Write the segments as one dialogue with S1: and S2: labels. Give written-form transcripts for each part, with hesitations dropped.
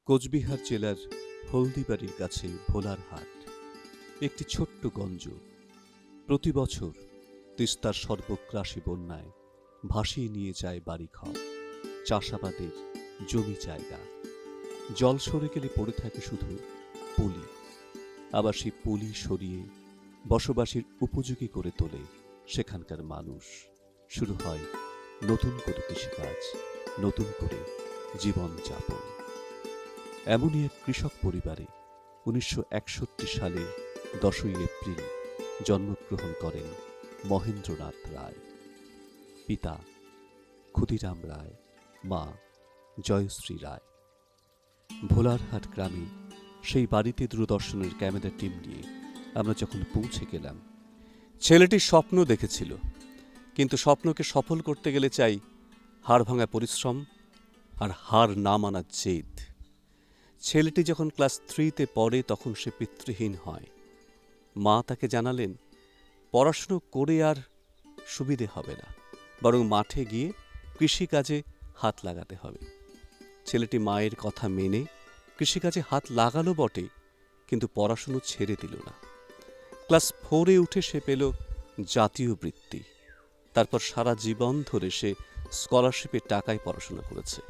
S1: কোচবিহার জেলার হলদিবাড়ির কাছে ভোলার হাট একটি ছোট্ট গঞ্জ। প্রতি বছর তিস্তার সর্বগ্রাসী বন্যায় ভাসিয়ে নিয়ে যায় বাড়িঘর, চাষাবাদের জমি জায়গা। জল সরে গেলে পড়ে থাকে শুধু পলি। আবার সেই পলি সরিয়ে বসবাসের উপযোগী করে তোলে সেখানকার মানুষ। শুরু হয় নতুন করে কৃষিকাজ, নতুন করে জীবনযাপন। এমনই এক কৃষক পরিবারে 1961 সালে 10ই এপ্রিল জন্মগ্রহণ করেন মহেন্দ্রনাথ রায়। পিতা ক্ষুদিরাম রায়, মা জয়শ্রী রায়। ভোলারহাট গ্রামে সেই বাড়িতে দূরদর্শনের ক্যামেরা টিম নিয়ে আমরা যখন পৌঁছে গেলাম, ছেলেটি স্বপ্ন দেখেছিল, কিন্তু স্বপ্নকে সফল করতে গেলে চাই হাড়ভাঙা পরিশ্রম আর হার না মানার জেদ। ছেলেটি যখন ক্লাস 3-তে পড়ে তখন সে পিতৃহীন হয়। মা তাকে জানালেন, পড়াশুনো করে আর সুবিধে হবে না, বরং মাঠে গিয়ে কৃষিকাজে হাত লাগাতে হবে। ছেলেটি মায়ের কথা মেনে কৃষিকাজে হাত লাগালো বটে, কিন্তু পড়াশুনো ছেড়ে দিল না। ক্লাস 4-এ উঠে সে পেল জাতীয় বৃত্তি। তারপর সারা জীবন ধরে সে স্কলারশিপের টাকায় পড়াশোনা করেছে।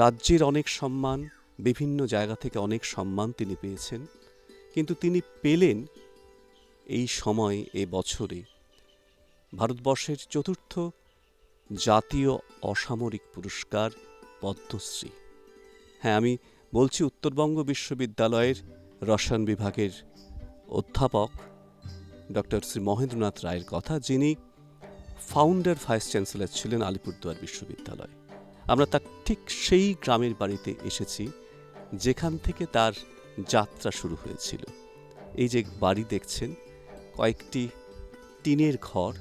S1: রাজ্যের অনেক সম্মান, বিভিন্ন জায়গা থেকে অনেক সম্মান তিনি পেয়েছেন, কিন্তু তিনি পেলেন এই সময়, এ বছরে ভারতবর্ষের 4র্থ জাতীয় অসামরিক পুরস্কার পদ্মশ্রী। হ্যাঁ, আমি বলছি উত্তরবঙ্গ বিশ্ববিদ্যালয়ের রসায়ন বিভাগের অধ্যাপক ডক্টর শ্রী মহেন্দ্রনাথ রায়ের কথা, যিনি ফাউন্ডার ভাইস চ্যান্সেলর ছিলেন আলিপুরদুয়ার বিশ্ববিদ্যালয়। আমরা তার ঠিক সেই গ্রামের বাড়িতে এসেছি যেখান থেকে তার যাত্রা শুরু হয়েছিল। এই যে বাড়ি দেখছেন, কয়েকটি টিনের ঘর,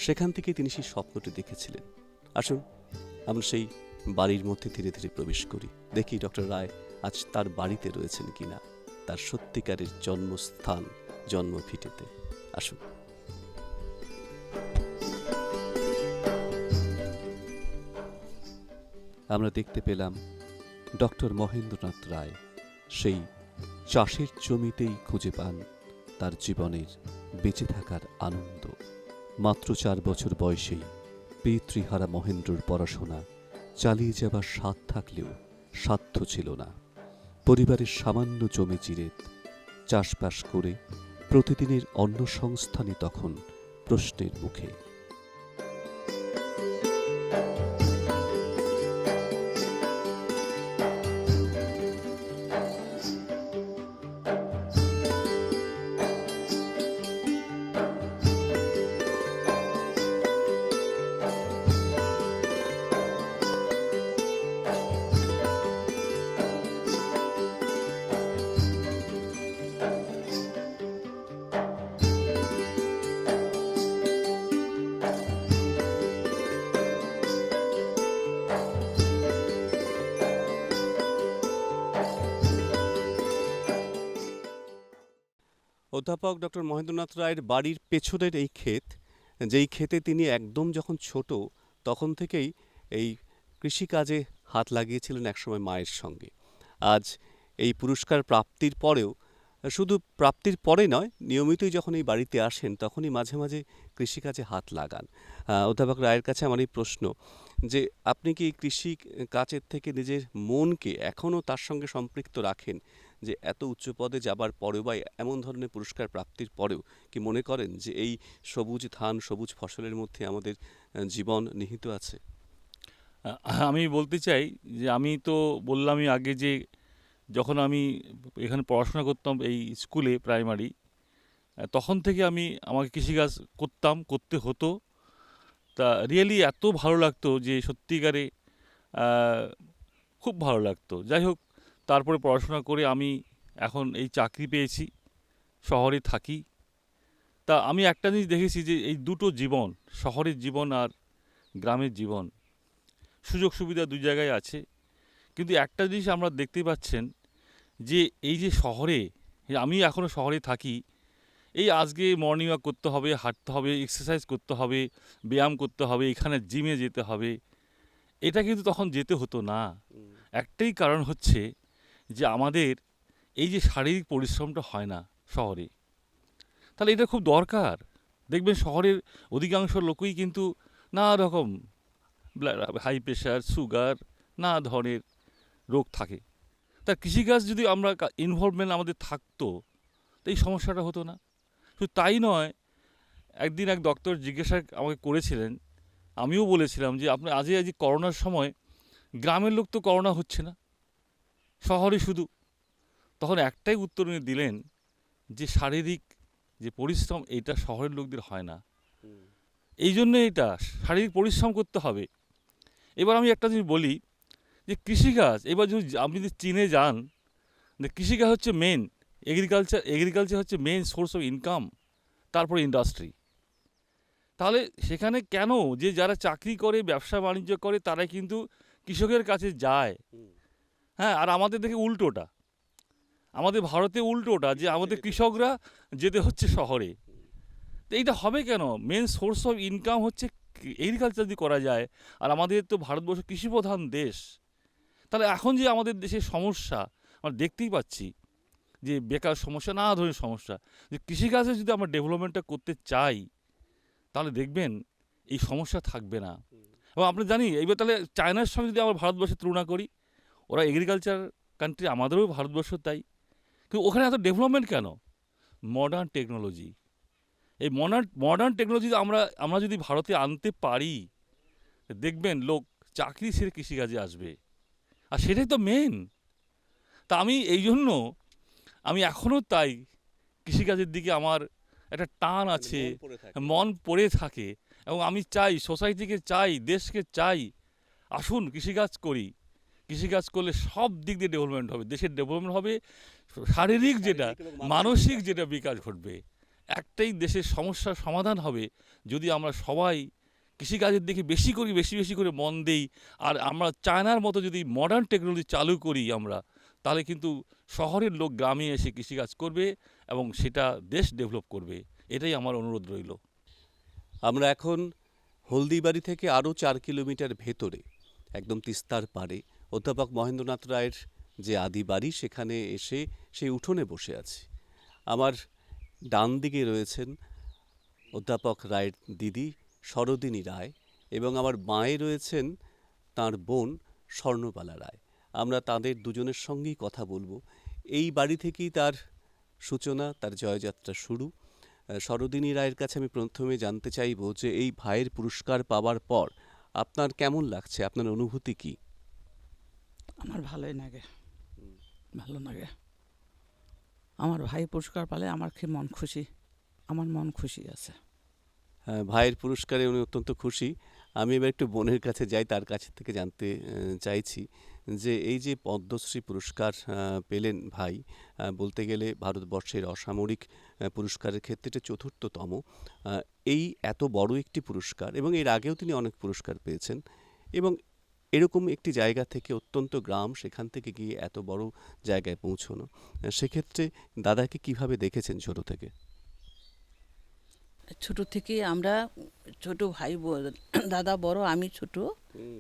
S1: সেখান থেকে তিনি সেই স্বপ্নটি দেখেছিলেন। আসুন আমরা সেই বাড়ির মধ্যে ধীরে ধীরে প্রবেশ করি, দেখি ডক্টর রায় আজ তার বাড়িতে রয়েছেন কিনা, তার সত্যিকারের জন্মস্থান, জন্মভিটেতে। আসুন। আমরা দেখতে পেলাম ডক্টর মহেন্দ্রনাথ রায় সেই চাষের জমিতেই খুঁজে পান তার জীবনের বেঁচে থাকার আনন্দ। মাত্র 4 বছর বয়সেই পিতৃহারা মহেন্দ্রর পড়াশোনা চালিয়ে যাবার স্বাদ থাকলেও সাধ্য ছিল না। পরিবারের সামান্য জমি চিরে চাষবাস করে প্রতিদিনের অন্নসংস্থানই তখন প্রশ্নের মুখে। অধ্যাপক ডক্টর মহেন্দ্রনাথ রায়ের বাড়ির পেছনের এই ক্ষেত, যেই ক্ষেতে তিনি একদম যখন ছোট তখন থেকেই এই কৃষিকাজে হাত লাগিয়েছিলেন একসময় মায়ের সঙ্গে। আজ এই পুরস্কার প্রাপ্তির পরেও, শুধু প্রাপ্তির পরে নয়, নিয়মিতই যখন এই বাড়িতে আসেন তখনই মাঝে মাঝে কৃষিকাজে হাত লাগান। অধ্যাপক রায়ের কাছে আমার এই প্রশ্ন যে, আপনি কি কৃষি কাজের থেকে নিজের মনকে এখনও তার সঙ্গে সম্পৃক্ত রাখেন, যে এত উচ্চ পদে যাবার পরেও বা এমন ধরনের পুরস্কার প্রাপ্তির পরেও কি মনে করেন যে এই সবুজ ধান, সবুজ ফসলের মধ্যে আমাদের জীবন নিহিত আছে?
S2: আমি বলতে চাই যে আমি তো বললামই আগে যে যখন আমি এখানে পড়াশোনা করতাম এই স্কুলে প্রাইমারি, তখন থেকে আমাকে কৃষিকাজ করতে হতো। তা রিয়েলি এত ভালো লাগতো যে সত্যিকারে খুব ভালো লাগতো। যাই হোক, তারপরে পড়াশোনা করে আমি এখন এই চাকরি পেয়েছি, শহরে থাকি। তা আমি একটা জিনিস দেখেছি যে এই দুটো জীবন, শহরের জীবন আর গ্রামের জীবন, সুযোগ সুবিধা 2 জায়গায় আছে। কিন্তু একটা জিনিস আমরা দেখতে পাচ্ছেন যে এই যে শহরে, আমি এখনও শহরে থাকি, এই আজকে মর্নিং ওয়াক করতে হবে, হাঁটতে হবে, এক্সারসাইজ করতে হবে, ব্যায়াম করতে হবে, এখানে জিমে যেতে হবে, এটা কিন্তু তখন যেতে হতো না। একটাই কারণ হচ্ছে যে আমাদের এই যে শারীরিক পরিশ্রমটা হয় না শহরে, তাহলে এটা খুব দরকার। দেখবেন শহরের অধিকাংশ লোকই কিন্তু নানা রকম হাই প্রেশার, সুগার, নানা ধরনের রোগ থাকে। তা কৃষিকাজ যদি আমরা ইনভলভমেন্ট আমাদের থাকতো, তো এই সমস্যাটা হতো না। শুধু তাই নয়, একদিন এক ডক্টর জিজ্ঞাসা আমাকে করেছিলেন, আমিও বলেছিলাম যে আপনি আজ করোনার সময় গ্রামের লোক তো করোনা হচ্ছে না, শহরে শুধু। তখন একটাই উত্তর উনি দিলেন যে শারীরিক যে পরিশ্রম এটা শহরের লোকদের হয় না, এই জন্য এটা শারীরিক পরিশ্রম করতে হবে। এবার আমি একটা জিনিস বলি যে কৃষিকাজ, এবার যদি আপনি যদি চীনে যান, যে কৃষিকাজ হচ্ছে মেন, এগ্রিকালচার হচ্ছে মেন সোর্স অফ ইনকাম, তারপরে ইন্ডাস্ট্রি। তাহলে সেখানে কেন যে যারা চাকরি করে, ব্যবসা বাণিজ্য করে, তারা কিন্তু কৃষকের কাছে যায়। হ্যাঁ, আর আমাদের দেখে উল্টোটা, আমাদের ভারতে উল্টোটা, যে আমাদের কৃষকরা যেতে হচ্ছে শহরে। তো এইটা হবে কেন? মেন সোর্স অফ ইনকাম হচ্ছে এগ্রিকালচার যদি করা যায়, আর আমাদের তো ভারতবর্ষ কৃষিপ্রধান দেশ। তাহলে এখন যে আমাদের দেশের সমস্যা আমরা দেখতেই পাচ্ছি, যে বেকার সমস্যা, নানা ধরনের সমস্যা, যে কৃষিকাজে যদি আমরা ডেভেলপমেন্টটা করতে চাই, তাহলে দেখবেন এই সমস্যা থাকবে না। এবং আমরা জানি, এইবার তাহলে চায়নার সঙ্গে যদি আমরা ভারতবর্ষের তুলনা করি, ওরা এগ্রিকালচার কান্ট্রি, আমাদেরও ভারতবর্ষ তাই, কিন্তু ওখানে এত ডেভেলপমেন্ট কেন? Modern technology. এই মডার্ন টেকনোলজি আমরা যদি ভারতে আনতে পারি, দেখবেন লোক চাকরি ছেড়ে কৃষিকাজে আসবে, আর সেটাই তো মেন। তা আমি এই জন্য আমি এখনও তাই কৃষিকাজের দিকে আমার একটা টান আছে, মন পড়ে থাকে। এবং আমি চাই, সোসাইটিকে চাই, দেশকে চাই, আসুন কৃষিকাজ করি। কৃষিকাজ করলে সব দিক দিয়ে ডেভেলপমেন্ট হবে, দেশের ডেভেলপমেন্ট হবে, শারীরিক যেটা, মানসিক যেটা বিকাশ ঘটবে। একটাই দেশের সমস্যার সমাধান হবে যদি আমরা সবাই কৃষিকাজের দিকে বেশি করে মন দেই। আর আমরা চায়নার মতো যদি মডার্ন টেকনোলজি চালু করি আমরা, তাহলে কিন্তু শহরের লোক গ্রামে এসে কৃষিকাজ করবে এবং সেটা দেশ ডেভেলপ করবে। এটাই আমার অনুরোধ রইল।
S1: আমরা এখন হলদিবাড়ি থেকে আরও 4 কিলোমিটার ভেতরে, একদম তিস্তার পাড়ে, অধ্যাপক মহেন্দ্রনাথ রায়ের যে আদি বাড়ি, সেখানে এসে সেই উঠোনে বসে আছি। আমার ডান দিকে রয়েছেন অধ্যাপক রায়ের দিদি সরোদিনী রায়, এবং আমার বাঁয়ে রয়েছেন তার বোন স্বর্ণবালা রায়। আমরা তাদের দুজনের সঙ্গেই কথা বলবো। এই বাড়ি থেকেই তার সূচনা, তার জয়যাত্রা শুরু। সরোদিনী রায়ের কাছে আমি প্রথমে জানতে চাইব যে এই ভাইয়ের পুরস্কার পাওয়ার পর আপনার কেমন লাগছে, আপনার অনুভূতি কি?
S3: আমার ভালোই লাগে, ভালো লাগে। আমার ভাই পুরস্কার পালে আমার কি মন খুশি, আমার মন খুশি আছে।
S1: ভাইয়ের পুরস্কারে উনি অত্যন্ত খুশি। আমি এবার একটু বোনের কাছে যাই, তার কাছ থেকে জানতে চাইছি যে এই যে পদ্মশ্রী পুরস্কার পেলেন ভাই, বলতে গেলে ভারতবর্ষের অসামরিক পুরস্কারের ক্ষেত্রে এটা চতুর্থতম। এই এত বড় একটি পুরস্কার, এবং এর আগেও তিনি অনেক পুরস্কার পেয়েছেন, এবং এরকম একটি জায়গা থেকে, অত্যন্ত গ্রাম, সেখান থেকে গিয়ে এত বড় জায়গায় পৌঁছনো, সেক্ষেত্রে দাদাকে কিভাবে দেখেছেন ছোট থেকে?
S3: ছোট থেকে আমরা, ছোট ভাই দাদা বড়, আমি ছোট,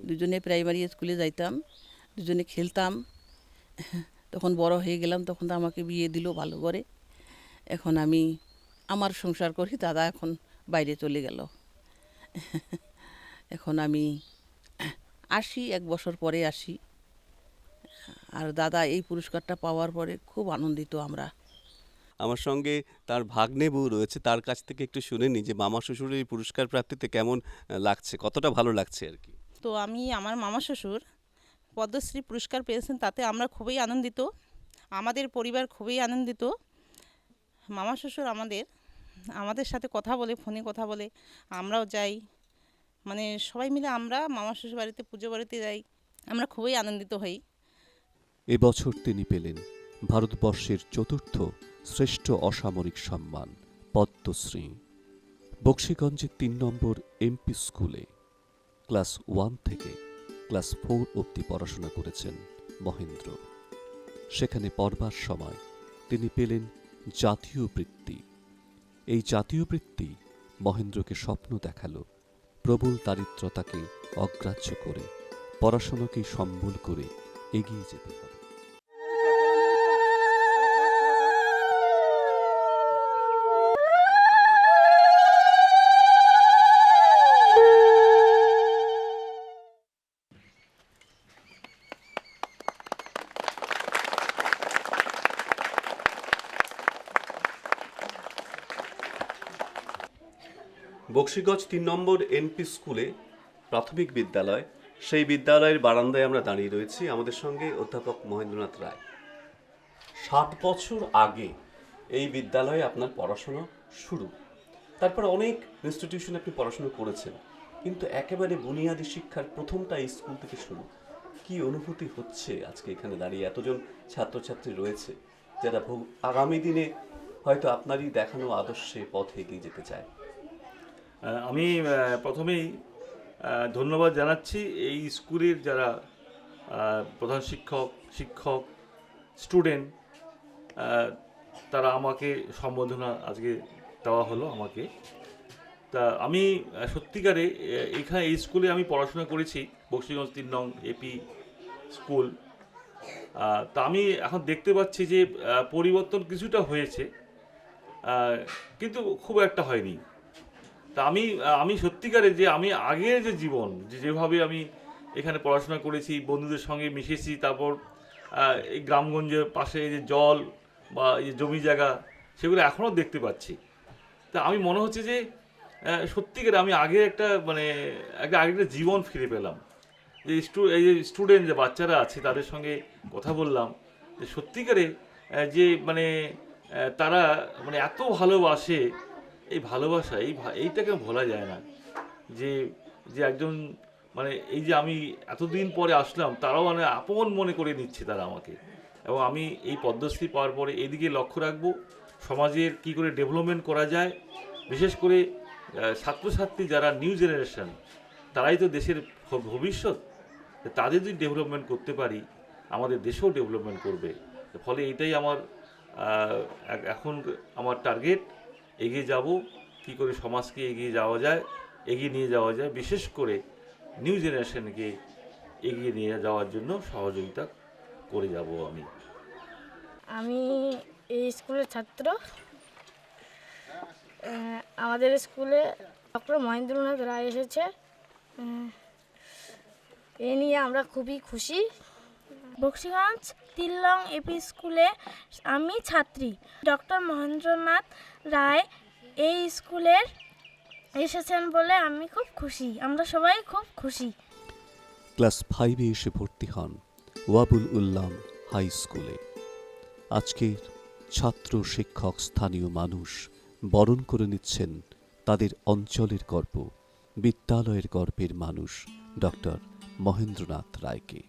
S3: দুজনে প্রাইমারি স্কুলে যাইতাম, দুজনে খেলতাম। তখন বড় হয়ে গেলাম, তখন তো আমাকে বিয়ে দিল ভালো করে। এখন আমি আমার সংসার করি, দাদা এখন বাইরে চলে গেল। এখন আমি আসি, 1 বছর পরে আসি। আর দাদা এই পুরস্কারটা পাওয়ার পরে খুব আনন্দিত আমরা।
S1: আমার সঙ্গে তার ভাগ্নে বউ রয়েছে, তার কাছ থেকে একটু শুনে নি যে মামা শ্বশুরের এই পুরস্কার প্রাপ্তিতে কেমন লাগছে, কতটা ভালো লাগছে আর কি।
S4: তো আমার মামা শ্বশুর পদ্মশ্রী পুরস্কার পেয়েছেন, তাতে আমরা খুবই আনন্দিত, আমাদের পরিবার খুবই আনন্দিত। মামা শ্বশুর আমাদের সাথে কথা বলে, ফোনে কথা বলে, আমরাও যাই, মানে সবাই মিলে আমরা মামা শ্বশুর বাড়িতে, পুজো বাড়িতে যাই, আমরা খুবই আনন্দিত হই।
S1: এবছর তিনি পেলেন ভারতবর্ষের চতুর্থ শ্রেষ্ঠ অসামরিক সম্মান পদ্মশ্রী। বক্সিগঞ্জের 3 নম্বর এমপি স্কুলে ক্লাস 1 থেকে ক্লাস 4 অবধি পড়াশোনা করেছেন মহেন্দ্র। সেখানে পড়বার সময় তিনি পেলেন জাতীয় বৃত্তি। এই জাতীয় বৃত্তি মহেন্দ্রকে স্বপ্ন দেখালো প্রবল দারিদ্রতাকে অগ্রাহ্য করে, পড়াশোনাকে সম্বল করে এগিয়ে যেতে হবে। বক্সিগঞ্জ ৩ নম্বর এনপি স্কুলে প্রাথমিক বিদ্যালয়, সেই বিদ্যালয়ের বারান্দায় আমরা দাঁড়িয়ে রয়েছি। আমাদের সঙ্গে অধ্যাপক মহেন্দ্রনাথ রায়। 60 বছর আগে এই বিদ্যালয়ে আপনার পড়াশোনা শুরু, তারপর অনেক ইনস্টিটিউশনে আপনি পড়াশোনা করেছেন, কিন্তু একেবারে বুনিয়াদী শিক্ষার প্রথমটা এই স্কুল থেকে শুরু। কি অনুভূতি হচ্ছে আজকে এখানে দাঁড়িয়ে? এতজন ছাত্রছাত্রী রয়েছে যারা আগামী দিনে হয়তো আপনারই দেখানো আদর্শে পথে এগিয়ে যেতে চায়।
S2: আমি প্রথমেই ধন্যবাদ জানাচ্ছি এই স্কুলের যারা প্রধান শিক্ষক, স্টুডেন্ট, তারা আমাকে সম্বোধনা আজকে দেওয়া হলো আমাকে। তা আমি সত্যিকারে এখানে এই স্কুলে আমি পড়াশোনা করেছি, বক্সিগঞ্জ ৩ নং এপি স্কুল। তা আমি এখন দেখতে পাচ্ছি যে পরিবর্তন কিছুটা হয়েছে, কিন্তু খুব একটা হয়নি। তা আমি সত্যিকারে যে আমি আগের যে জীবন, যেভাবে আমি এখানে পড়াশোনা করেছি, বন্ধুদের সঙ্গে মিশেছি, তারপর এই গ্রামগঞ্জের পাশে যে জল বা এই জমি জায়গা, সেগুলো এখনও দেখতে পাচ্ছি। তা আমি মনে হচ্ছে যে সত্যিকারে আমি আগে একটা আগের জীবন ফিরে পেলাম। যে এই যে স্টুডেন্ট, যে বাচ্চারা আছে, তাদের সঙ্গে কথা বললাম, যে সত্যিকারে যে তারা এত ভালোবাসে, এই ভালোবাসা এইটাকে ভোলা যায় না। যে একজন এই যে আমি এতদিন পরে আসলাম, তারাও আপন মনে করে নিচ্ছে তারা আমাকে। এবং আমি এই পদ্মশ্রী পাওয়ার পরে এদিকে লক্ষ্য রাখবো, সমাজের কি করে ডেভেলপমেন্ট করা যায়, বিশেষ করে ছাত্রছাত্রী যারা নিউ জেনারেশন, তারাই তো দেশের ভবিষ্যৎ। তাদের যদি ডেভেলপমেন্ট করতে পারি, আমাদের দেশেও ডেভেলপমেন্ট করবে। ফলে এটাই আমার এখন আমার টার্গেট। এগিয়ে যাব, কি করে সমাজকে এগিয়ে নিয়ে যাওয়া যায়, বিশেষ করে নিউ জেনারেশনকে এগিয়ে নিয়ে যাওয়ার জন্য সহযোগিতা করে যাব।
S5: আমি এই স্কুলের ছাত্র। আমাদের স্কুলে ডক্টর মহেন্দ্রনাথ রায় এসেছে, এ নিয়ে আমরা খুবই খুশি।
S6: বক্সিগঞ্জ ৩ নং এপি স্কুলে আমি ছাত্রী। ডক্টর মহেন্দ্রনাথ রায় এই স্কুলের এসেছেন বলে আমি খুব খুশি, আমরা সবাই খুব খুশি।
S1: ক্লাস 5-এ এসে ভর্তি হন ওয়াবুল উল্লাম হাই স্কুলে। আজকের ছাত্র, শিক্ষক, স্থানীয় মানুষ বরণ করে নিচ্ছেন তাদের অঞ্চলের গর্ব, বিদ্যালয়ের গর্বের মানুষ ডক্টর মহেন্দ্রনাথ রায়কে।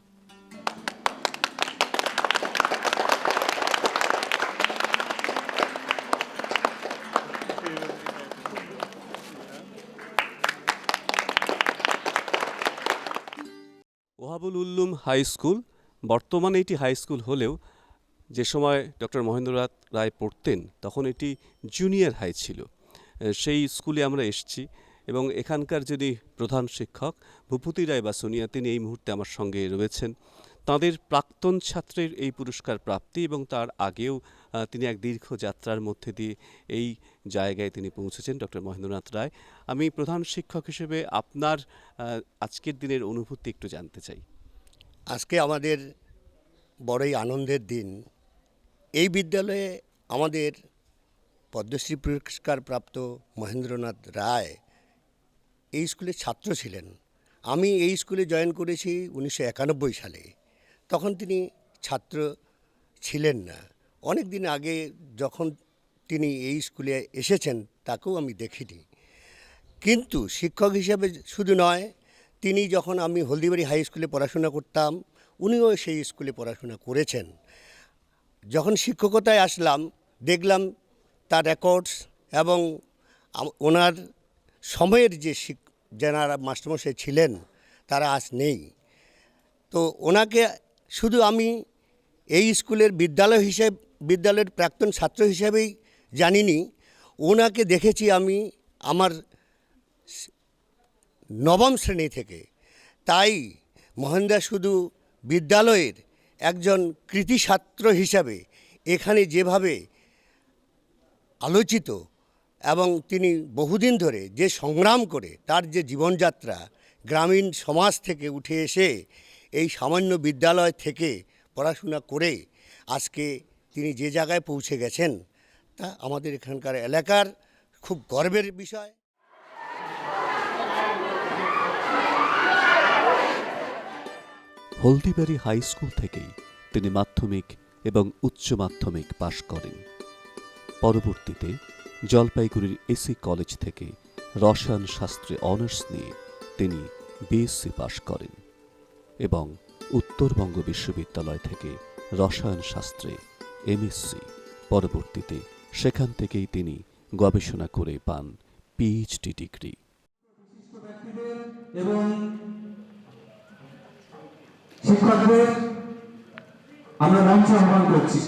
S1: ওয়াবুল উল্লুম হাই স্কুল, বর্তমানে এটি হাই স্কুল হলেও যে সময় ডক্টর মহেন্দ্রনাথ রায় পড়তেন তখন এটি জুনিয়র হাই ছিল। সেই স্কুলে আমরা এসেছি এবং এখানকার যিনি প্রধান শিক্ষক ভূপতি রায় বা সোনিয়া, তিনি এই মুহূর্তে আমার সঙ্গে রয়েছেন। তাদের প্রাক্তন ছাত্রের এই পুরস্কার প্রাপ্তি এবং তার আগেও তিনি এক দীর্ঘ যাত্রার মধ্যে দিয়ে এই জায়গায় তিনি পৌঁছেছেন ডক্টর মহেন্দ্রনাথ রায়। আমি প্রধান শিক্ষক হিসেবে আপনার আজকের দিনের অনুভূতি একটু জানতে চাই।
S7: আজকে আমাদের বড়ই আনন্দের দিন। এই বিদ্যালয়ে আমাদের পদ্মশ্রী পুরস্কার প্রাপ্ত মহেন্দ্রনাথ রায় এই স্কুলের ছাত্র ছিলেন। আমি এই স্কুলে জয়েন করেছি 1991 সালে। তখন তিনি ছাত্র ছিলেন না। অনেক দিন আগে যখন তিনি এই স্কুলে এসেছেন তাকেও আমি দেখিনি। কিন্তু শিক্ষক হিসেবে শুধু নয়, তিনি যখন আমি হলদিবাড়ি হাই স্কুলে পড়াশোনা করতাম, উনিও সেই স্কুলে পড়াশোনা করেছেন। যখন শিক্ষকতায় আসলাম, দেখলাম তার রেকর্ডস এবং ওনার সময়ের যে যারা মাস্টারমশাই ছিলেন তারা আজ নেই। তো ওনাকে শুধু আমি এই স্কুলের বিদ্যালয়ের প্রাক্তন ছাত্র হিসেবেই জানিনি, ওনাকে দেখেছি আমি আমার 9ম শ্রেণী থেকে। তাই মহেন্দ্র শুধু বিদ্যালয়ের একজন কৃতি ছাত্র হিসাবে এখানে যেভাবে আলোচিত এবং তিনি বহুদিন ধরে যে সংগ্রাম করে তার যে জীবনযাত্রা, গ্রামীণ সমাজ থেকে উঠে এসে এই সামান্য বিদ্যালয় থেকে পড়াশোনা করে আজকে তিনি যে জায়গায় পৌঁছে গেছেন তা আমাদের এখানকার এলাকার খুব গর্বের বিষয়।
S1: হলদিবাড়ি হাই স্কুল থেকেই তিনি মাধ্যমিক এবং উচ্চ মাধ্যমিক পাশ করেন। পরবর্তীতে জলপাইগুড়ির এসি কলেজ থেকে রসায়ন শাস্ত্রে অনার্স নিয়ে তিনি বিএসসি পাশ করেন এবং উত্তরবঙ্গ বিশ্ববিদ্যালয় থেকে রসায়ন শাস্ত্রে এমএসসি। পরবর্তীতে সেখান থেকেই তিনি গবেষণা করে পান পিএইচডি ডিগ্রি।
S8: এবং শিক্ষকদের আমরা মঞ্চ আহ্বান করছি।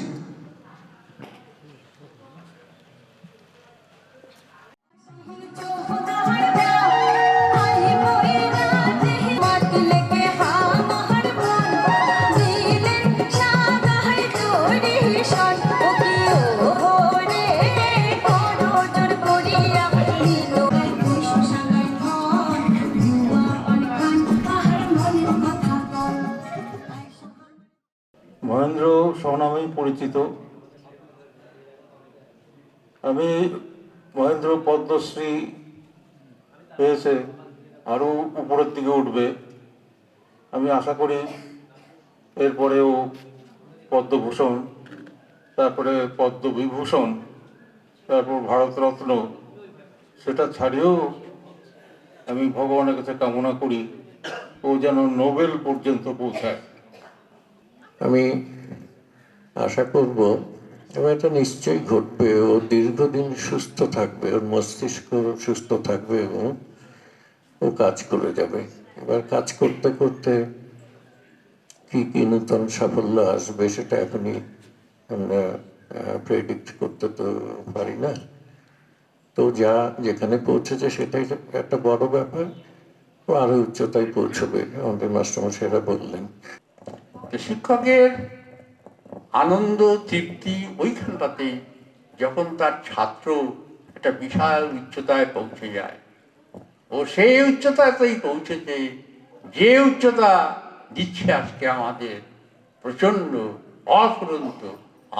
S9: মহেন্দ্র স্বনামেই পরিচিত। আমি মহেন্দ্র পদ্মশ্রী পেয়েছে, আরও উপরের দিকে উঠবে আমি আশা করি। এরপরেও পদ্মভূষণ, তারপরে পদ্মবিভূষণ, তারপর ভারতরত্ন, সেটা ছাড়িয়েও আমি ভগবানের কাছে কামনা করি ও যেন নোবেল পর্যন্ত পৌঁছায়।
S10: আমি আশা করব এবং এটা নিশ্চয়ই ঘটবে। ও দীর্ঘদিন সুস্থ থাকবে, ওর মস্তিষ্ক সুস্থ থাকবে এবং ও কাজ করে যাবে। এবার কাজ করতে করতে কি কি নতুন সাফল্য আসবে সেটা এখনই আমরা প্রেডিক্ট করতে তো পারি না। তো যা যেখানে পৌঁছেছে সেটাই একটা বড় ব্যাপার। ও আরো উচ্চতায় পৌঁছবে, আমাদের মাস্টারমশাইরা বললেন।
S11: শিক্ষকের আনন্দ তৃপ্তি ওইখানটাতে যখন তার ছাত্র একটা বিশাল উচ্চতায় পৌঁছে যায়, ও সেই উচ্চতাতেই পৌঁছেছে যে উচ্চতা দিচ্ছে আজকে আমাদের প্রচন্ড অফুরন্ত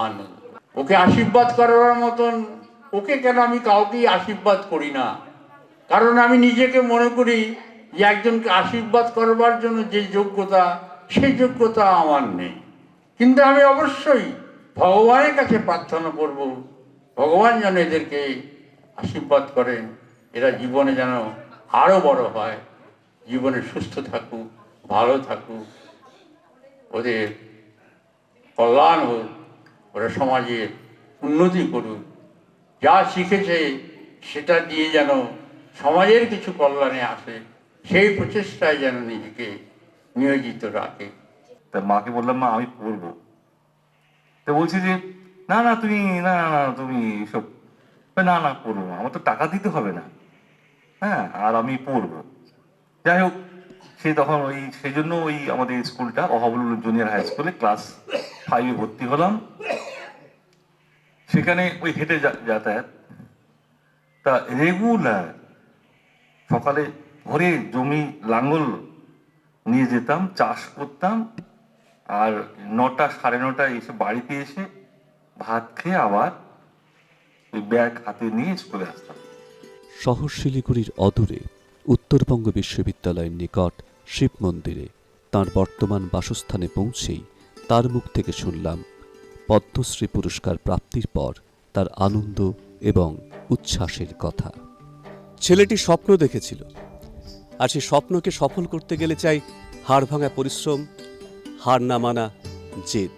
S11: আনন্দ। ওকে আশীর্বাদ করার মতন ওকে কেন আমি কাউকেই আশীর্বাদ করি না, কারণ আমি নিজেকে মনে করি যে একজনকে আশীর্বাদ করবার জন্য যে যোগ্যতা, সেই যোগ্যতা আমার নেই। কিন্তু আমি অবশ্যই ভগবানের কাছে প্রার্থনা করব, ভগবান যেন এদেরকে আশীর্বাদ করেন, এরা জীবনে যেন আরও বড় হয়, জীবনে সুস্থ থাকুক, ভালো থাকুক, ওদের কল্যাণ হোক, ওরা সমাজের উন্নতি করুক, যা শিখেছে সেটা দিয়ে যেন সমাজের কিছু কল্যাণে আসে, সেই প্রচেষ্টায় যেন নিজেকে নিয়োজিত রাখে।
S2: তা মাকে বললাম, মা আমি পড়বো। তো বলছি যে না না তুমি না না তুমি এসব না না পড়বো না, আমার তো টাকা দিতে হবে না, হ্যাঁ, আর আমি পড়বো। যাই হোক, সে তখন সেই জন্য আমাদের স্কুলটা অহাবুল জুনিয়র হাই স্কুলে ক্লাস 5-এ ভর্তি হলাম। সেখানে হেঁটে যাতায়াত, তা রেগুলার সকালে ভোরে জমি লাঙ্গল নিয়ে যেতাম, চাষ করতাম, আর 9টা 9:30 এসে বাড়িতে এসে ভাত খেয়ে আবার ওই ব্যাগ হাতে নিয়ে স্কুলে আসতাম।
S1: শহর শিলিগুড়ির অদূরে উত্তরবঙ্গ বিশ্ববিদ্যালয়ের নিকট শিব মন্দিরে তাঁর বর্তমান বাসস্থানে পৌঁছেই তার মুখ থেকে শুনলাম পদ্মশ্রী পুরস্কার প্রাপ্তির পর তার আনন্দ এবং উচ্ছ্বাসের কথা। ছেলেটি স্বপ্ন দেখেছিল, আর সেই স্বপ্নকে সফল করতে গেলে চাই হাড় ভাঙা পরিশ্রম, হার না মানা জেদ।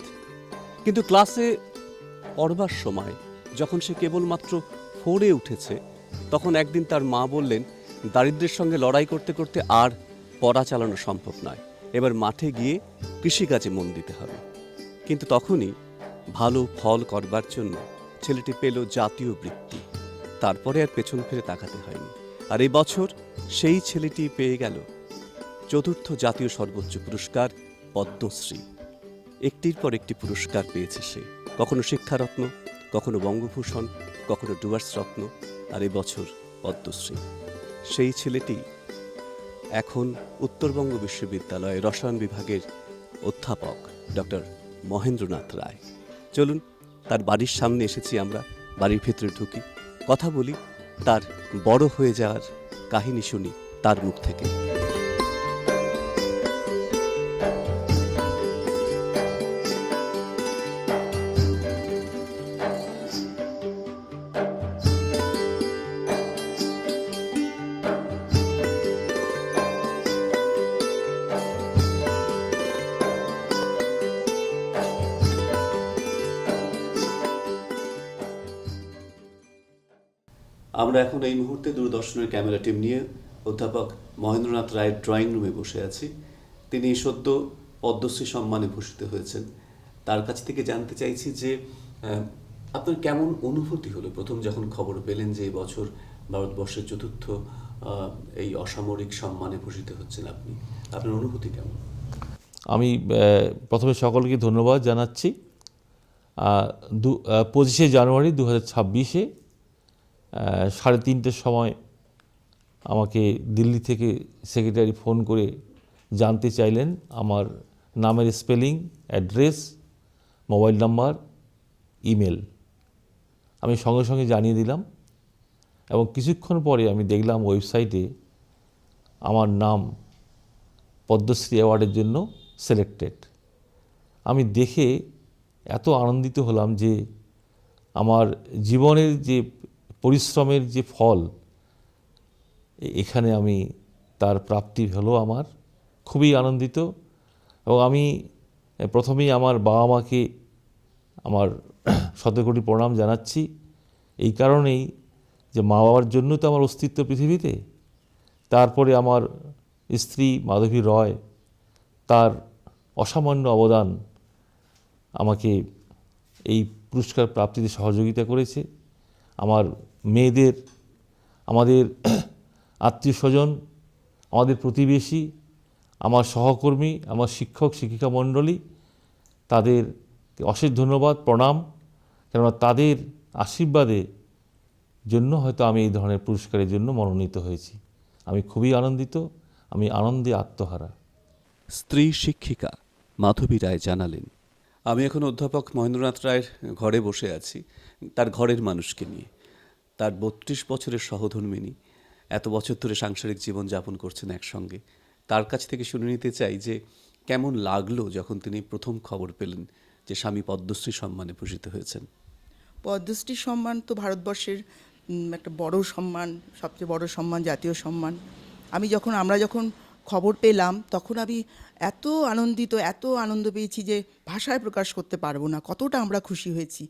S1: কিন্তু ক্লাসে পড়বার সময় যখন সে কেবলমাত্র 4-এ উঠেছে, তখন একদিন তার মা বললেন, দারিদ্র্যের সঙ্গে লড়াই করতে করতে আর পড়া চালানো সম্ভব নয়, এবার মাঠে গিয়ে কৃষিকাজে মন দিতে হবে। কিন্তু তখনই ভালো ফল করবার জন্য ছেলেটি পেল জাতীয় বৃত্তি। তারপরে আর পেছন ফিরে তাকাতে হয়নি। আর এই বছর সেই ছেলেটি পেয়ে গেল 4র্থ জাতীয় সর্বোচ্চ পুরস্কার পদ্মশ্রী। একটির পর একটি পুরস্কার পেয়েছে সে, কখনো শিক্ষারত্ন, কখনো বঙ্গভূষণ, কখনো ডুয়ার্স রত্ন, আর এবছর পদ্মশ্রী। সেই ছেলেটি এখন উত্তরবঙ্গ বিশ্ববিদ্যালয়ে রসায়ন বিভাগের অধ্যাপক ডক্টর মহেন্দ্রনাথ রায়। চলুন তার বাড়ির সামনে এসেছি আমরা, বাড়ির ভেতরে ঢুকি, কথা বলি, তার বড় হয়ে যাওয়ার কাহিনী শুনি তার মুখ থেকে। আমরা এখন এই মুহূর্তে দূরদর্শনের ক্যামেরা টিম নিয়ে অধ্যাপক মহেন্দ্রনাথ রায়ের ড্রয়িং রুমে বসে আছি। তিনি সদ্য পদ্মশ্রী সম্মানে ভূষিত হয়েছেন। তার কাছ থেকে জানতে চাইছি যে আপনার কেমন অনুভূতি হলো প্রথম যখন খবর পেলেন যে এই বছর ভারতবর্ষের চতুর্থ এই অসামরিক সম্মানে ভূষিত হচ্ছেন আপনি, আপনার অনুভূতি কেমন?
S2: আমি প্রথমে সকলকে ধন্যবাদ জানাচ্ছি। 25শে জানুয়ারি 2026-এ 3:30 সময় আমাকে দিল্লি থেকে সেক্রেটারি ফোন করে জানতে চাইলেন আমার নামের spelling, address, mobile number, email. আমি সঙ্গে সঙ্গে জানিয়ে দিলাম এবং কিছুক্ষণ পরে আমি দেখলাম ওয়েবসাইটে আমার নাম পদ্মশ্রী অ্যাওয়ার্ডের জন্য সিলেক্টেড। আমি দেখে এত আনন্দিত হলাম যে আমার জীবনের যে পরিশ্রমের যে ফল এখানে আমি তার প্রাপ্তি হলো আমার, খুবই আনন্দিত। এবং আমি প্রথমেই আমার বাবা মাকে আমার শতকোটি প্রণাম জানাচ্ছি, এই কারণেই যে মা বাবার জন্য তো আমার অস্তিত্ব পৃথিবীতে। তারপরে আমার স্ত্রী মাধবী রয়, তার অসামান্য অবদান আমাকে এই পুরস্কার প্রাপ্তিতে সহযোগিতা করেছে। আমার মেয়েদের, আমাদের আত্মীয় স্বজন, আমাদের প্রতিবেশী, আমার সহকর্মী, আমার শিক্ষক শিক্ষিকা মণ্ডলী, তাদের অশেষ ধন্যবাদ, প্রণাম। কেননা তাদের আশীর্বাদের জন্য হয়তো আমি এই ধরনের পুরস্কারের জন্য মনোনীত হয়েছি। আমি খুবই আনন্দিত, আমি আনন্দে আত্মহারা।
S1: স্ত্রী শিক্ষিকা মাধবী রায় জানালেন, আমি এখন অধ্যাপক মহেন্দ্রনাথ রায়ের ঘরে বসে আছি, তার ঘরের মানুষকে নিয়ে। তার 32 বছরের সহধর্মিণী, এত বছর ধরে সাংসারিক জীবন যাপন করছেন একসঙ্গে। তার কাছ থেকে শুনে নিতে চাই যে কেমন লাগলো যখন তিনি প্রথম খবর পেলেন যে স্বামী পদ্মশ্রী সম্মানে ভূষিত হয়েছেন।
S3: পদ্মশ্রী সম্মান তো ভারতবর্ষের একটা বড় সম্মান, সবচেয়ে বড় সম্মান, জাতীয় সম্মান। আমরা যখন খবর পেলাম তখন আমি এত আনন্দ পেয়েছি যে ভাষায় প্রকাশ করতে পারবো না, কতটা আমরা খুশি হয়েছি।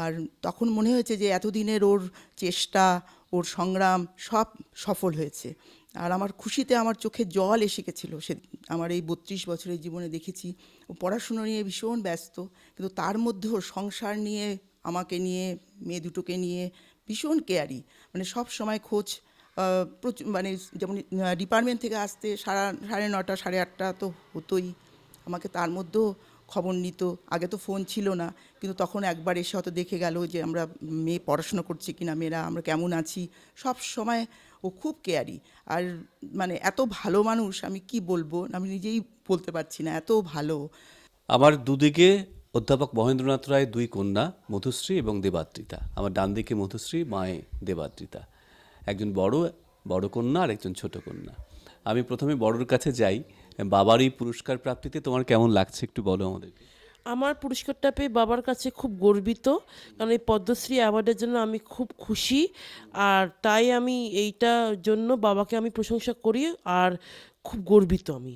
S3: আর তখন মনে হয়েছে যে এতদিনের ওর চেষ্টা, ওর সংগ্রাম সব সফল হয়েছে। আর আমার খুশিতে আমার চোখে জল এসে গেছিলো। সে আমার এই 32 বছরের জীবনে দেখেছি ও পড়াশুনো নিয়ে ভীষণ ব্যস্ত, কিন্তু তার মধ্যেও সংসার নিয়ে, আমাকে নিয়ে, মেয়ে দুটোকে নিয়ে ভীষণ কেয়ারি। মানে সব সময় খোঁজ, মানে যেমন ডিপার্টমেন্ট থেকে আসতে 9:30 8:30 তো হতোই, আমাকে তার মধ্যেও খবর নিত। আগে তো ফোন ছিল না, কিন্তু তখন একবার এসে হয়তো দেখে গেল যে আমরা মেয়ে পড়াশোনা করছি কিনা, মেয়েরা আমরা কেমন আছি, সব সময় ও খুব কেয়ারি। আর মানে এত ভালো মানুষ, আমি কি বলবো, আমি নিজেই বলতে পারছি না, এত ভালো।
S1: আমার দুদিকে অধ্যাপক মহেন্দ্রনাথ রায় 2 কন্যা, মধুশ্রী এবং দেবাদ্রিতা। আমার ডান দিকে মধুশ্রী, মায়ে দেবাদ্রিতা। একজন বড় কন্যা আর একজন ছোট কন্যা। আমি প্রথমে বড়র কাছে যাই। বাবার এই পুরস্কার প্রাপ্তিতে তোমার কেমন লাগছে একটু বলো আমাদেরকে।
S12: আমার পুরস্কারটা পেয়ে বাবার কাছে খুব গর্বিত, কারণ এই পদ্মশ্রী অ্যাওয়ার্ডের জন্য আমি খুব খুশি। আর তাই আমি এইটার জন্য বাবাকে আমি প্রশংসা করি আর খুব গর্বিত আমি।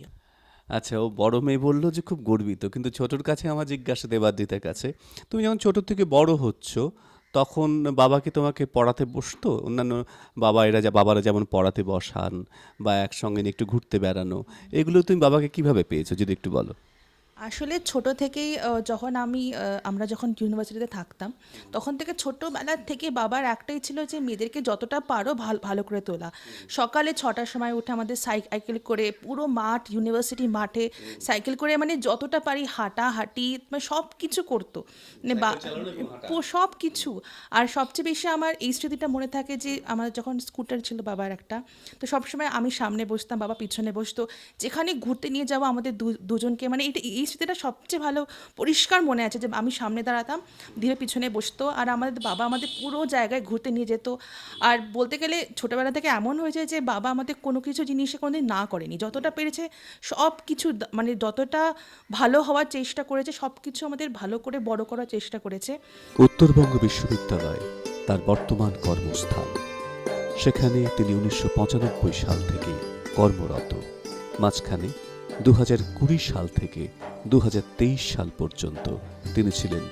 S1: আচ্ছা, ও বড় মেয়ে বললো যে খুব গর্বিত, কিন্তু ছোটোর কাছে আমার জিজ্ঞাসা দেবাদ্রিতার কাছে, তুমি যখন ছোটোর থেকে বড় হচ্ছ তখন বাবাকে তোমাকে পড়াতে বসতো? অন্যান্য বাবারা যেমন পড়াতে বসান বা একসঙ্গে নিয়ে একটু ঘুরতে বেড়ানো, এগুলো তুমি বাবাকে কিভাবে পেয়েছো যদি একটু বলো।
S13: আসলে ছোট থেকেই যখন আমরা যখন ইউনিভার্সিটিতে থাকতাম তখন থেকে ছোট্টবেলার থেকে বাবার একটাই ছিল যে মেয়েদেরকে যতটা পারো ভালো করে তোলা। সকালে 6টার সময় উঠে আমাদের সাইকেল করে পুরো মাঠ, ইউনিভার্সিটি মাঠে সাইকেল করে মানে যতটা পারি হাঁটাহাঁটি মানে সব কিছু করতো, মানে সব কিছু। আর সবচেয়ে বেশি আমার এই স্মৃতিটা মনে থাকে যে আমার যখন স্কুটার ছিল বাবার একটা, তো সবসময় আমি সামনে বসতাম, বাবা পিছনে বসতো, যেখানে ঘুরতে নিয়ে যাবো আমাদের দুজনকে, মানে এই স্মৃতিটা সবচেয়ে ভালো পরিষ্কার মনে আছে যে আমি সামনে দাঁড়াতাম, ধীরে পিছনে বসতো, আর আমাদের বাবা আমাদের পুরো জায়গায় ঘুরতে নিয়ে যেত। আর বলতে গেলে ছোটোবেলা থেকে এমন হয়েছে যে বাবা আমাদের কোনো কিছু জিনিসে কোনোদিন না করেনি, যতটা পেরেছে সব কিছু মানে যতটা ভালো হওয়ার চেষ্টা করেছে সব কিছু আমাদের ভালো করে বড় করার চেষ্টা করেছে।
S1: উত্তরবঙ্গ বিশ্ববিদ্যালয় তার বর্তমান কর্মস্থান। সেখানে তিনি 1995 সাল থেকে কর্মরত। মাঝখানে 2020 সাল থেকে 2023 সাল পর্যন্ত তিনি ছিলেন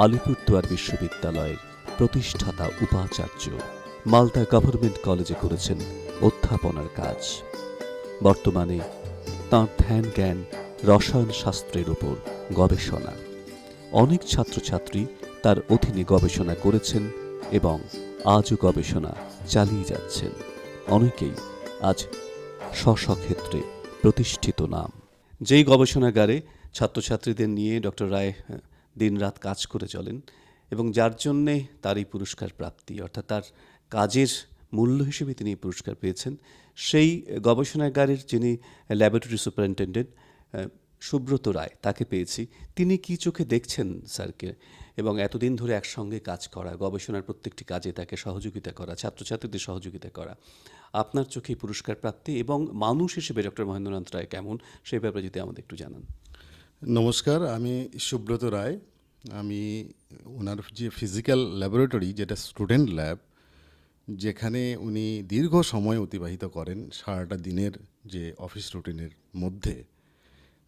S1: আলিপুরদুয়ার বিশ্ববিদ্যালয়ের প্রতিষ্ঠাতা উপাচার্য। মালদা গভর্নমেন্ট কলেজে করেছেন অধ্যাপনার কাজ। বর্তমানে তাঁর ধ্যান জ্ঞান রসায়ন শাস্ত্রের উপর গবেষণা। অনেক ছাত্রছাত্রী তার অধীনে গবেষণা করেছেন এবং আজও গবেষণা চালিয়ে যাচ্ছেন। অনেকেই আজ স্বক্ষেত্রে প্রতিষ্ঠিত নাম। যেই গবেষণাগারে ছাত্রছাত্রীদের নিয়ে ডক্টর রায় দিনরাত কাজ করে চলেন এবং যার জন্যে তার এই পুরস্কার প্রাপ্তি, অর্থাৎ তার কাজের মূল্য হিসেবে তিনি এই পুরস্কার পেয়েছেন, সেই গবেষণাগারের যিনি ল্যাবরেটরি সুপারিনটেন্ডেন্ট সুব্রত রায়, তাকে পেয়েছি। তিনি কি চোখে দেখছেন স্যারকে এবং এতদিন ধরে একসঙ্গে কাজ করা, গবেষণার প্রত্যেকটি কাজে তাকে সহযোগিতা করা, ছাত্রছাত্রীদের সহযোগিতা করা, আপনার চোখে পুরস্কার প্রাপ্তি এবং মানুষ হিসেবে ডক্টর মহেন্দ্রনাথ রায় কেমন, সেই ব্যাপারে যদি আমাদের একটু জানান।
S14: নমস্কার, আমি সুব্রত রায়। আমি ওনার যে ফিজিক্যাল ল্যাবরেটরি, যেটা স্টুডেন্ট ল্যাব, যেখানে উনি দীর্ঘ সময় অতিবাহিত করেন সারাটা দিনের যে অফিস রুটিনের মধ্যে,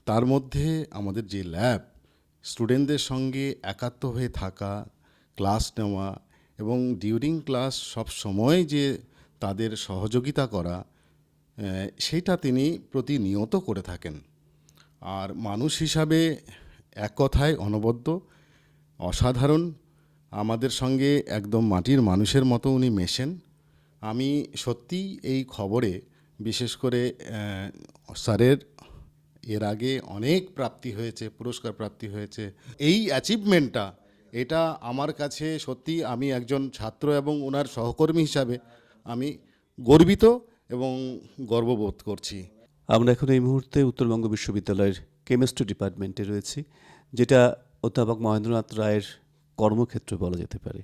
S14: তার মধ্যে আমাদের যে ল্যাব, স্টুডেন্টদের সঙ্গে একাত্ম হয়ে থাকা, ক্লাস নেওয়া এবং ডিউরিং ক্লাস সব সময় যে তাদের সহযোগিতা করা, সেটা তিনি প্রতিনিয়ত করে থাকেন। আর মানুষ হিসাবে এক কথায় অনবদ্য, অসাধারণ, আমাদের সঙ্গে একদম মাটির মানুষের মতো উনি মেশেন। আমি সত্যি এই খবরে, বিশেষ করে স্যারের এর আগে অনেক প্রাপ্তি হয়েছে, পুরস্কার প্রাপ্তি হয়েছে, এই অ্যাচিভমেন্টটা, এটা আমার কাছে সত্যি, আমি একজন ছাত্র এবং ওনার সহকর্মী হিসাবে আমি গর্বিত এবং গর্ববোধ করছি।
S1: আমরা এখন এই মুহূর্তে উত্তরবঙ্গ বিশ্ববিদ্যালয়ের কেমিস্ট্রি ডিপার্টমেন্টে রয়েছি, যেটা অধ্যাপক মহেন্দ্রনাথ রায়ের কর্মক্ষেত্র বলা যেতে পারে।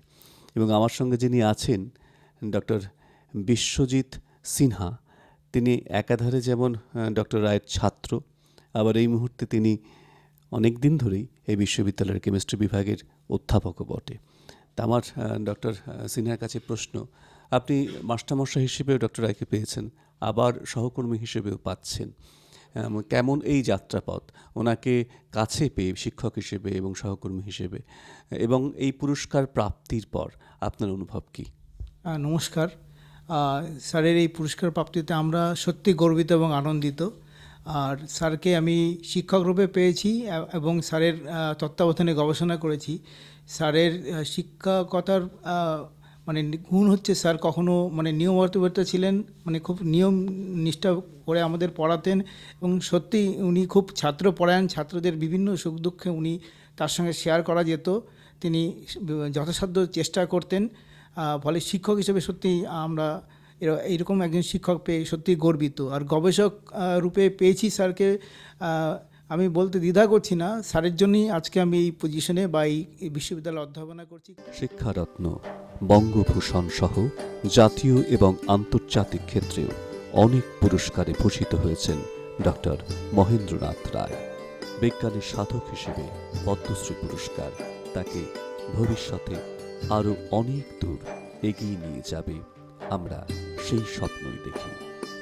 S1: এবং আমার সঙ্গে যিনি আছেন ডক্টর বিশ্বজিৎ সিনহা, তিনি একাধারে যেমন ডক্টর রায়ের ছাত্র, আবার এই মুহূর্তে তিনি অনেক দিন ধরেই এই বিশ্ববিদ্যালয়ের কেমিস্ট্রি বিভাগের অধ্যাপকও বটে। তা আমার ডক্টর সিনহার কাছে প্রশ্ন, আপনি মাস্টারমশাই হিসেবেও ডক্টর রায়কে পেয়েছেন, আবার সহকর্মী হিসেবেও পাচ্ছেন, কেমন এই যাত্রাপথ ওনাকে কাছে পেয়ে শিক্ষক হিসেবে এবং সহকর্মী হিসেবে, এবং এই পুরস্কার প্রাপ্তির পর আপনার অনুভব কী?
S15: নমস্কার। স্যারের এই পুরস্কার প্রাপ্তিতে আমরা সত্যি গর্বিত এবং আনন্দিত। আর স্যারকে আমি শিক্ষক রূপে পেয়েছি এবং স্যারের তত্ত্বাবধানে গবেষণা করেছি। স্যারের শিক্ষকতার মানে গুণ হচ্ছে, স্যার কখনো মানে নিয়মবদ্ধতা ছিলেন, মানে খুব নিয়ম নিষ্ঠা করে আমাদের পড়াতেন এবং সত্যি উনি খুব ছাত্রপরায়ণ, ছাত্রদের বিভিন্ন সুখ দুঃখে উনি তার সঙ্গে শেয়ার করা যেত, তিনি যথাসাধ্য চেষ্টা করতেন। ফলে শিক্ষক হিসেবে সত্যি আমরা এইরকম একজন শিক্ষক পেয়ে সত্যি গর্বিত। আর গবেষক রূপে পেয়েছি স্যারকে, আমি বলতে দ্বিধা করছি না, স্যারের জন্যই আজকে আমি এই পজিশনে বা এই বিশ্ববিদ্যালয়ে অধ্যাপনা করছি।
S1: শিক্ষারত্ন, বঙ্গভূষণ সহ জাতীয় এবং আন্তর্জাতিক ক্ষেত্রেও অনেক পুরস্কারে ভূষিত হয়েছেন ডক্টর মহেন্দ্রনাথ রায়। বিজ্ঞানের সাধক হিসেবে পদ্মশ্রী পুরস্কার তাকে ভবিষ্যতে আরও অনেক দূর এগিয়ে নিয়ে যাবে, আমরা সেই স্বপ্নই দেখি।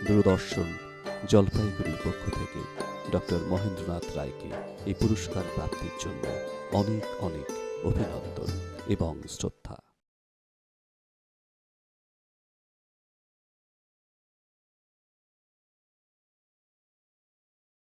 S1: দূরদর্শন জলপাইগুড়ির পক্ষ থেকে ডক্টর মহেন্দ্রনাথ রায়কে এই পুরস্কার প্রাপ্তির জন্য অনেক অনেক অভিনন্দন এবং শ্রদ্ধা।